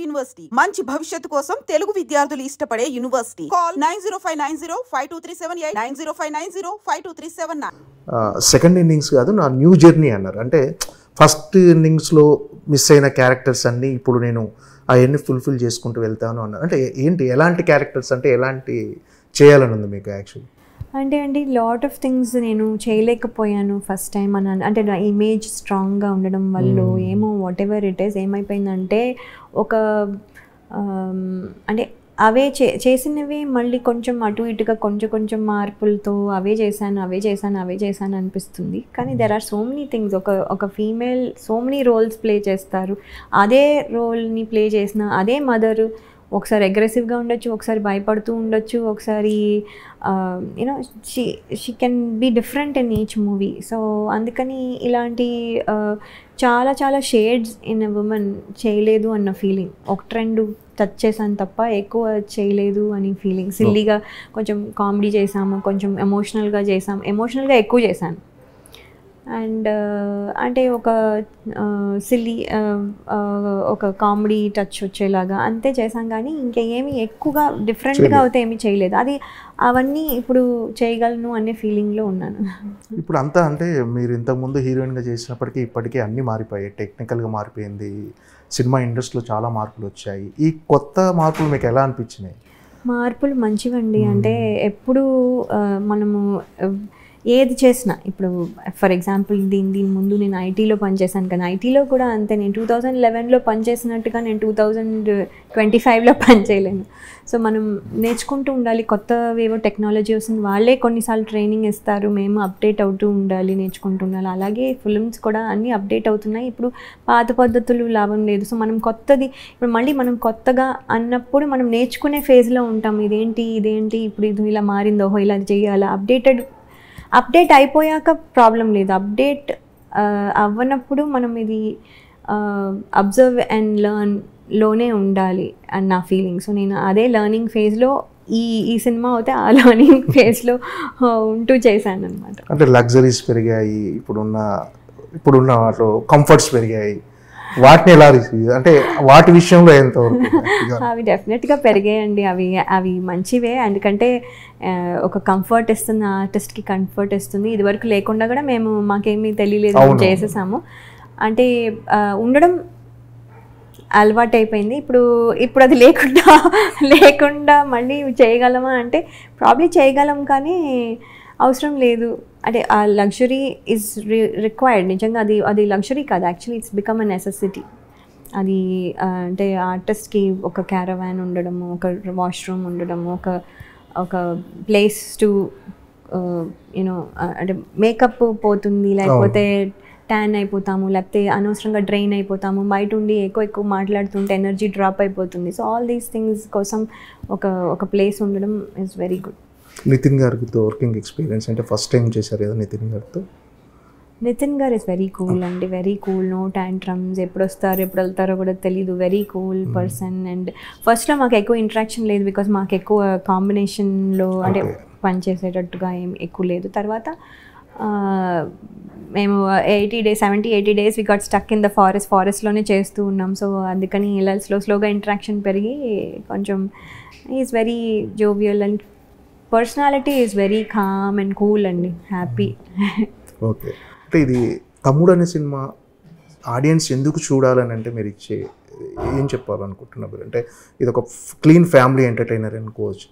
University మంచి భవిష్యత్తు కోసం తెలుగు విద్యార్థులు ఇష్టపడే యూనివర్సిటీ. కాల్ 9059052378 9059052379. సెకండ్ ఇన్నింగ్స్ కాదు, నా న్యూ జర్నీ అన్నారు. అంటే ఫస్ట్ ఇన్నింగ్స్లో మిస్ అయిన క్యారెక్టర్స్ అన్నీ ఇప్పుడు నేను అవన్నీ ఫుల్ఫిల్ చేసుకుంటూ వెళ్తాను అన్నారు. అంటే ఏంటి, ఎలాంటి క్యారెక్టర్స్, అంటే ఎలాంటి చేయాలని ఉంది మీకు యాక్చువల్లీ? అంటే లాట్ ఆఫ్ థింగ్స్ నేను చేయలేకపోయాను ఫస్ట్ టైం అని. అంటే నా ఇమేజ్ స్ట్రాంగ్గా ఉండడం వల్ల ఏమో వాట్ ఎవర్ ఇట్ ఈస్ ఏమైపోయిందంటే ఒక అంటే అవే చేసినవి మళ్ళీ కొంచెం అటు ఇటుగా కొంచెం మార్పులతో అవే చేశాను అనిపిస్తుంది. కానీ there are so many things. ఒక female so many roles play చేస్తారు. అదే రోల్ని ప్లే చేసిన అదే మదరు ఒకసారి అగ్రెసివ్గా ఉండొచ్చు, ఒకసారి భయపడుతూ ఉండొచ్చు, ఒకసారి you know she can be different in each movie. So అందుకని ఇలాంటి చాలా షేడ్స్ ఇన్ ఎ ఉమెన్ చేయలేదు అన్న ఫీలింగ్. ఒక ట్రెండ్ టచ్ చేశాను తప్ప ఎక్కువ చేయలేదు అని ఫీలింగ్. సిల్లీగా కొంచెం కామెడీ చేసాము, కొంచెం ఎమోషనల్గా ఎక్కువ చేశాను. అండ్ అంటే ఒక సిల్లీ ఒక కామెడీ టచ్ వచ్చేలాగా అంతే చేశాం. కానీ ఇంకేమి ఎక్కువగా డిఫరెంట్గా అయితే ఏమీ చేయలేదు. అది అవన్నీ ఇప్పుడు చేయగలను అనే ఫీలింగ్లో ఉన్నాను. ఇప్పుడు అంతా అంటే మీరు ఇంతకుముందు హీరోయిన్గా చేసినప్పటికీ ఇప్పటికీ అన్నీ మారిపోయాయి, టెక్నికల్గా మారిపోయింది, సినిమా ఇండస్ట్రీలో చాలా మార్పులు వచ్చాయి. ఈ కొత్త మార్పులు మీకు ఎలా అనిపించినాయి? మార్పులు మంచివండి. అంటే ఎప్పుడు మనము ఏది చేసినా, ఇప్పుడు ఫర్ ఎగ్జాంపుల్ దీని ముందు నేను ఐటీలో పనిచేశాను, కానీ ఐటీలో కూడా అంతే. నేను 2011లో పనిచేసినట్టుగా నేను 2025లో పనిచేయలేను. సో మనం నేర్చుకుంటూ ఉండాలి. కొత్తవేవో టెక్నాలజీ వస్తుంది, వాళ్ళే కొన్నిసార్లు ట్రైనింగ్ ఇస్తారు, మేము అప్డేట్ అవుతూ ఉండాలి, నేర్చుకుంటూ ఉండాలి. అలాగే ఫిల్మ్స్ కూడా అన్నీ అప్డేట్ అవుతున్నాయి. ఇప్పుడు పాత పద్ధతులు లాభం లేదు. సో మనం కొత్తది ఇప్పుడు మళ్ళీ మనం కొత్తగా అన్నప్పుడు మనం నేర్చుకునే ఫేజ్లో ఉంటాం. ఇదేంటి ఇప్పుడు ఇది ఇలా మారిందో, ఇలా చేయాలా, అప్డేట్ అయిపోయాక ప్రాబ్లం లేదు. అప్డేట్ అవ్వనప్పుడు మనం ఇది అబ్జర్వ్ అండ్ లెర్న్లోనే ఉండాలి అని నా ఫీలింగ్. సో నేను అదే లెర్నింగ్ ఫేజ్లో ఈ సినిమా అయితే ఆ లెర్నింగ్ ఫేజ్లో ఉంటూ చేశాను అనమాట. అంటే లగ్జరీస్ పెరిగాయి, ఇప్పుడున్న వాటిలో కంఫర్ట్స్ పెరిగాయి, వాటిని ఎలా రిసీవ్, అంటే వాటి విషయంలో ఎంతవరకు? అవి డెఫినెట్గా పెరిగాయండి. అవి మంచివే. ఎందుకంటే ఒక కంఫర్ట్ ఇస్తుంది, ఆర్టిస్ట్కి కంఫర్ట్ ఇస్తుంది. ఇదివరకు లేకుండా కూడా మాకేమీ తెలియలేదు, చేసేసాము. అంటే ఉండడం అలవాటు అయిపోయింది. ఇప్పుడు అది లేకుండా మళ్ళీ చేయగలమా అంటే ప్రాబ్లీ చేయగలం, కానీ అవసరం లేదు. అంటే ఆ లగ్జరీ ఈజ్ రిక్వైర్డ్. నిజంగా అది లగ్జరీ కాదు, actually it's become a necessity. అది అంటే ఆర్టిస్ట్కి ఒక క్యారవాన్ ఉండడము, ఒక వాష్రూమ్ ఉండడము, ఒక ప్లేస్ టు యూనో అంటే మేకప్ పోతుంది, లేకపోతే ట్యాన్ అయిపోతాము, లేకపోతే అనవసరంగా డ్రైన్ అయిపోతాము, బయట ఉండి ఎక్కువ మాట్లాడుతుంటే ఎనర్జీ డ్రాప్ అయిపోతుంది. సో ఆల్ దీస్ థింగ్స్ కోసం ఒక ప్లేస్ ఉండడం ఈజ్ వెరీ గుడ్. నితిన్ గారితో వర్కింగ్ ఎక్స్పీరియన్స్ అంటే ఫస్ట్ టైం చేశారు కదా నితిన్ గారితో? నితిన్ గారు ఇస్ వెరీ కూల్ అండి, వెరీ కూల్. నో టాంట్రమ్స్, ఎప్పుడు వెళ్తారో కూడా తెలీదు. Very cool person. అండ్ ఫస్ట్లో మాకు ఎక్కువ ఇంటరాక్షన్ లేదు, బికాస్ మాకు ఎక్కువ కాంబినేషన్లో అంటే పనిచేసేటట్టుగా ఏం ఎక్కువ లేదు. తర్వాత మేము 70-80 days we got stuck in the ఫారెస్ట్లోనే చేస్తూ ఉన్నాం. సో అందుకని ఇలా స్లోగా ఇంటరాక్షన్ పెరిగి కొంచెం is very jovial and personality is very calm and cool అండి, హ్యాపీ. ఓకే. అంటే ఇది తమ్ముడు అనే సినిమా ఆడియన్స్ ఎందుకు చూడాలని అంటే మీరు ఏం చెప్పాలనుకుంటున్నారు? అంటే ఇది ఒక క్లీన్ ఫ్యామిలీ ఎంటర్టైనర్ అనుకోవచ్చు.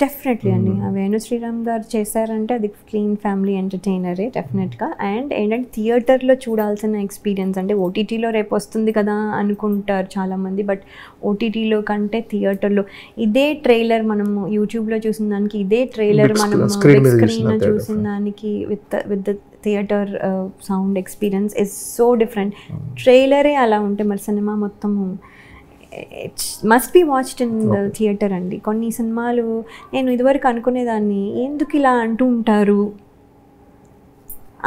డెఫినెట్లీ అండి, వేణు శ్రీరామ్ గారు చేశారంటే అది క్లీన్ ఫ్యామిలీ ఎంటర్టైనరే డెఫినెట్గా. అండ్ ఏంటంటే థియేటర్లో చూడాల్సిన ఎక్స్పీరియన్స్, అంటే ఓటీటీలో రేపు వస్తుంది కదా అనుకుంటారు చాలామంది, బట్ ఓటీటీలో కంటే థియేటర్లో ఇదే ట్రైలర్ మనము యూట్యూబ్లో చూసిన దానికి, ఇదే ట్రైలర్ మనం స్క్రీన్ చూసిన దానికి with the theatre sound experience is so different. ట్రైలరే అలా ఉంటే మరి సినిమా మొత్తము it's must be watched in the theatre అండి. కొన్ని సినిమాలు నేను ఇదివరకు అనుకునేదాన్ని, ఎందుకు ఇలా అంటూ ఉంటారు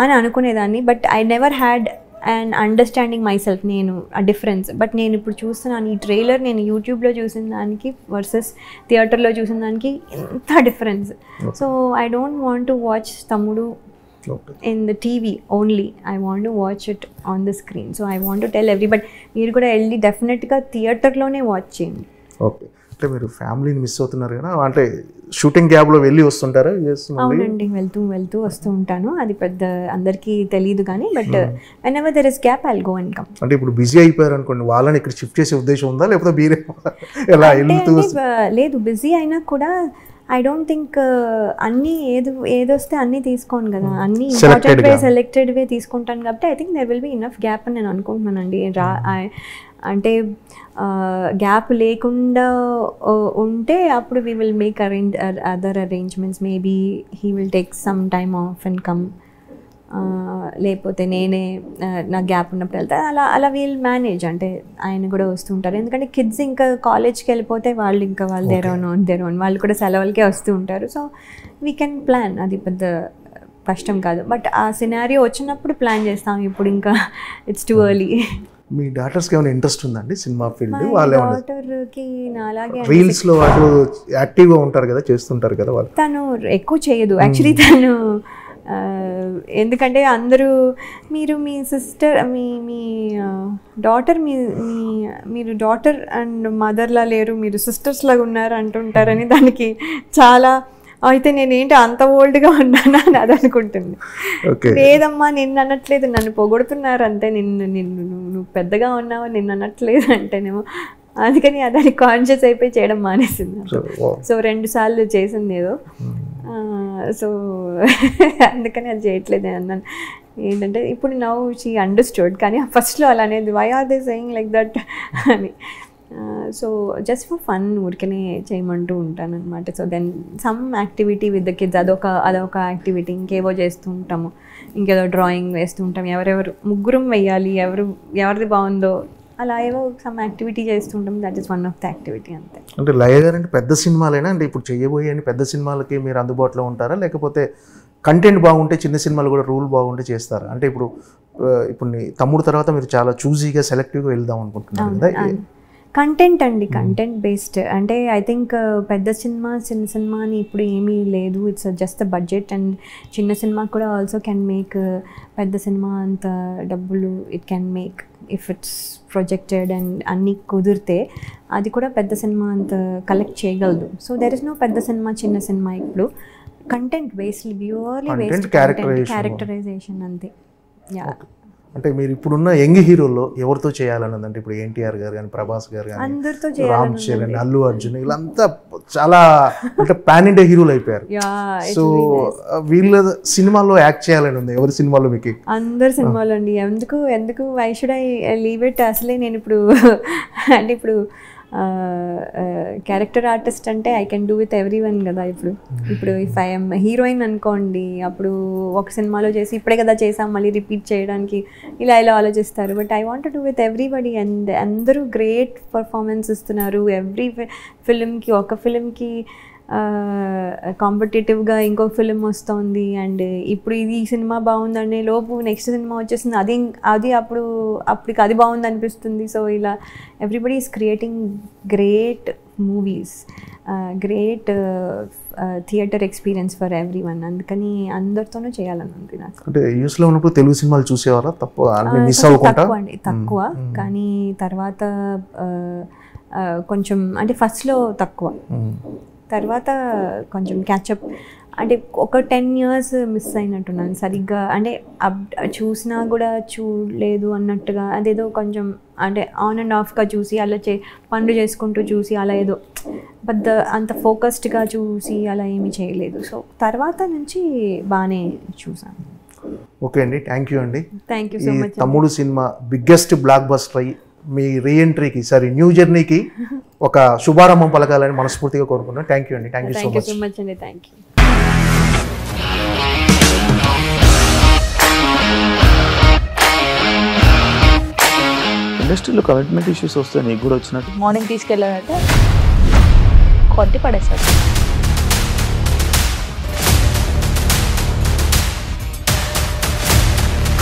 అని అనుకునేదాన్ని, but I never had and understanding my self, నేను ఆ డిఫరెన్స్. బట్ నేను ఇప్పుడు చూస్తున్నాను, ఈ ట్రైలర్ నేను యూట్యూబ్లో చూసిన దానికి వర్సెస్ థియేటర్లో చూసిన దానికి ఎంత difference. So I don't want to watch తమ్ముడు in the TV only. I want to watch it on the screen. So I want to tell everybody, మీరు కూడా వెళ్ళి డెఫినెట్గా థియేటర్లోనే వాచ్ చేయండి. ఓకే, అంటే మీరు ఫ్యామిలీని మిస్ అవుతున్నారు కదా, అంటే షూటింగ్ గ్యాప్లో వెళ్ళి వస్తుంటారా? అవునండి, వెళ్తూ వస్తూ ఉంటాను. అది పెద్ద అందరికీ తెలియదు కానీ but whenever there is gap I'll go and come. అంటే ఇప్పుడు బిజీ అయిపోయారు అనుకోండి, వాళ్ళని ఇక్కడ షిఫ్ట్ చేసే ఉద్దేశం ఉందా, లేకపోతే మీరే ఎలా వెళ్తూ? లేదు, బిజీ అయినా కూడా ఐ డోంట్ థింక్ అన్నీ ఏదొస్తే అన్నీ తీసుకోను కదా, అన్నీ ఇంపార్టెంట్ వే సెలెక్టెడ్ వే తీసుకుంటాను కాబట్టి I think there will be enough gap అని నేను అనుకుంటున్నానండి. అంటే గ్యాప్ లేకుండా ఉంటే అప్పుడు we will make other arrangements, maybe he will take some time of and come, లేకపోతే నేనే నాకు గ్యాప్ ఉన్నప్పుడు వెళ్తా, అలా వీల్ మేనేజ్. అంటే ఆయన కూడా వస్తుంటారు, ఎందుకంటే కిడ్స్ ఇంకా కాలేజ్కి వెళ్ళిపోతే వాళ్ళు ఇంకా వాళ్ళు దేర్ ఓన్ వాళ్ళు కూడా సెలవులకే వస్తూ ఉంటారు. సో వీ కెన్ ప్లాన్, అది పెద్ద కష్టం కాదు. బట్ ఆ సినారియో వచ్చినప్పుడు ప్లాన్ చేస్తాం, ఇప్పుడు ఇంకా ఇట్స్ టూ ఎర్లీ. మీ డాటర్స్కి ఏమైనా ఇంట్రెస్ట్ ఉందండి సినిమా ఫీల్డ్? డాటర్కి నాలాగే రీల్స్లో వాళ్ళు యాక్టివ్గా ఉంటారు కదా, చేస్తుంటారు కదా వాళ్ళు. తను ఎక్కువ చేయదు యాక్చువల్లీ. తను ఎందుకంటే అందరూ మీరు మీ సిస్టర్ మీ డాటర్ మీరు డాటర్ అండ్ మదర్లా లేరు, మీరు సిస్టర్స్ లాగా ఉన్నారు అంటుంటారని దానికి చాలా, అయితే నేనేంటి అంత ఓల్డ్గా ఉన్నానా అని అది అనుకుంటుంది. లేదమ్మా నిన్ను అనట్లేదు, నన్ను పొగుడుతున్నారు అంతే, నువ్వు పెద్దగా ఉన్నావా నిన్ను అనట్లేదు అంటేనేమో, అందుకని దాన్ని కాన్షియస్ అయిపోయి చేయడం మానేసింది. సో 2 సార్లు చేసింది ఏదో, సో అందుకని అది చేయట్లేదు అన్నాను. ఏంటంటే ఇప్పుడు నౌ షీ అండర్స్టూడ్, కానీ ఫస్ట్లో అలా అనేది why are they saying like that అని. సో జస్ట్ ఫర్ ఫన్ ఊరికనే చేయమంటూ ఉంటాను అనమాట. So then some activity with the kids, అదొక యాక్టివిటీ, ఇంకేవో చేస్తూ ఉంటాము, ఇంకేదో డ్రాయింగ్ వేస్తూ ఉంటాం, ఎవరెవరు ముగ్గురం వెయ్యాలి, ఎవరిది బాగుందో అలా ఏవో సమ్ యాక్టివిటీ చేస్తుంటాం. That is one of the activity అంతే. అంటే లయ గారు అంటే పెద్ద సినిమాలైనా, అంటే ఇప్పుడు చేయబోయే పెద్ద సినిమాలకి మీరు అందుబాటులో ఉంటారా, లేకపోతే కంటెంట్ బాగుంటే చిన్న సినిమాలు కూడా రూల్ బాగుంటే చేస్తారా? అంటే ఇప్పుడు నీ తమ్ముడు తర్వాత మీరు చాలా చూజీగా సెలెక్టివ్గా వెళ్దాం అనుకుంటున్నారు కదా. కంటెంట్ అండి, కంటెంట్ బేస్డ్. అంటే ఐ థింక్ పెద్ద సినిమా చిన్న సినిమా అని ఇప్పుడు ఏమీ లేదు, ఇట్స్ జస్ట్ బడ్జెట్. అండ్ చిన్న సినిమా కూడా ఆల్సో కెన్ మేక్ పెద్ద సినిమా అంత డబ్బులు it can make if it's projected and అన్నీ కుదిరితే అది కూడా పెద్ద సినిమా అంత కలెక్ట్ చేయగలదు. సో దెర్ ఇస్ నో పెద్ద సినిమా చిన్న సినిమా, ఇప్పుడు content based, purely based characterisation అంతే. యా, అంటే మీరు ఇప్పుడున్న యంగ్ హీరోల్లో ఎవరితో చేయాలన్నదంటే ఇప్పుడు ఎన్టీఆర్ గారు కానీ, ప్రభాస్ గారు కానీ, రామ్ చరణ్, అల్లు అర్జున్, వీళ్ళంతా చాలా అంటే పాన్ ఇండియా హీరోలు అయిపోయారు. సో వీళ్ళ సినిమాల్లో యాక్ట్ చేయాలని ఉంది. ఎవరి సినిమాలో మీకు? అందరు సినిమాలో అండి. ఎందుకు why should I leave it? అసలే నేను ఇప్పుడు అంటే ఇప్పుడు క్యారెక్టర్ ఆర్టిస్ట్ అంటే I can do with everyone కదా. ఇప్పుడు ఇఫ్ ఐఎమ్ హీరోయిన్ అనుకోండి, అప్పుడు ఒక సినిమాలో చేసి ఇప్పుడే కదా చేసాం మళ్ళీ రిపీట్ చేయడానికి ఇలా ఆలోచిస్తారు. But I want to do with everybody, and అందరూ గ్రేట్ పర్ఫార్మెన్స్ ఇస్తున్నారు. ఎవ్రీ ఫిలింకి, ఒక ఫిలింకి కాంపిటేటివ్గా ఇంకో ఫిలిం వస్తుంది, అండ్ ఇప్పుడు ఈ సినిమా బాగుందనే లోపు నెక్స్ట్ సినిమా వచ్చేసింది, అది అప్పటికి అది బాగుంది అనిపిస్తుంది. సో ఇలా everybody is creating great movies, great theatre experience for every one. అందుకని అందరితోనూ చేయాలని ఉంది నాకు. అంటే యూఎస్లో ఉన్నప్పుడు తెలుగు సినిమాలు చూసేవారా? తక్కువ, కానీ తర్వాత కొంచెం, అంటే ఫస్ట్లో తక్కువ, తర్వాత కొంచెం క్యాచప్. అంటే ఒక 10 years మిస్ అయినట్టున్నాను సరిగ్గా. అంటే చూసినా కూడా చూడలేదు అన్నట్టుగా, అదేదో కొంచెం అంటే ఆన్ అండ్ ఆఫ్గా చూసి అలా పనులు చేసుకుంటూ చూసి అలా ఏదో అంత ఫోకస్డ్గా చూసి అలా ఏమీ చేయలేదు. సో తర్వాత నుంచి బాగానే చూసాను. ఓకే అండి, థ్యాంక్ యూ అండి. Thank you so much. తమ్ముడు సినిమా బిగ్గెస్ట్ బ్లాక్ బస్టర్ అయ్యి మీ రీఎంట్రీకి, న్యూ జర్నీకి ఒక శుభారంభం పలకాలని మనస్ఫూర్తిగా కోరుకుంటున్నాను. థ్యాంక్ యూ అండి. థ్యాంక్ యూ సో మచ్ అండి. Thank you. ఇండస్ట్రీలో కమిట్మెంట్ ఇష్యూస్ వస్తే నీకు కూడా వచ్చినట్టు? మార్నింగ్ తీసుకెళ్ళాలంటే కొట్టి పడేసాడు.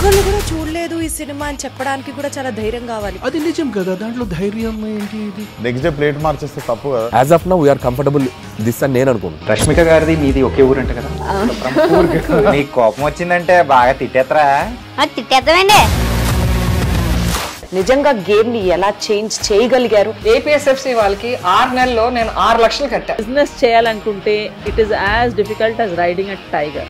ఒక్కళ్ళు కూడా చూడలేదు ఈ సినిమా అని చెప్పడానికి కూడా చాలా ధైర్యం కావాలి. అది నిజం కదా, దాంట్లో ధైర్యం ఏంటి? ఇది నెక్స్ట్ డే ప్లేట్ మార్చేస్తే తప్పు కదా. As of now we are comfortable this అని నేను అనుకుంటున్నాను. రష్మిక గారిది మీది ఒకే ఊరు అంట కదా. నీకు కోపం వచ్చిందంటే బాగా తిట్టేత్తరా? తిట్టేద్దామండి. నిజంగా గేమ్ ని ఎలా చేంజ్ చేయగలిగారు? ఏపీఎస్ఎఫ్సి వాళ్ళకి 6 నెలల్లో నేను 6 లక్షలు కట్టా. బిజినెస్ చేయాలనుకుంటే it is as difficult as riding a tiger.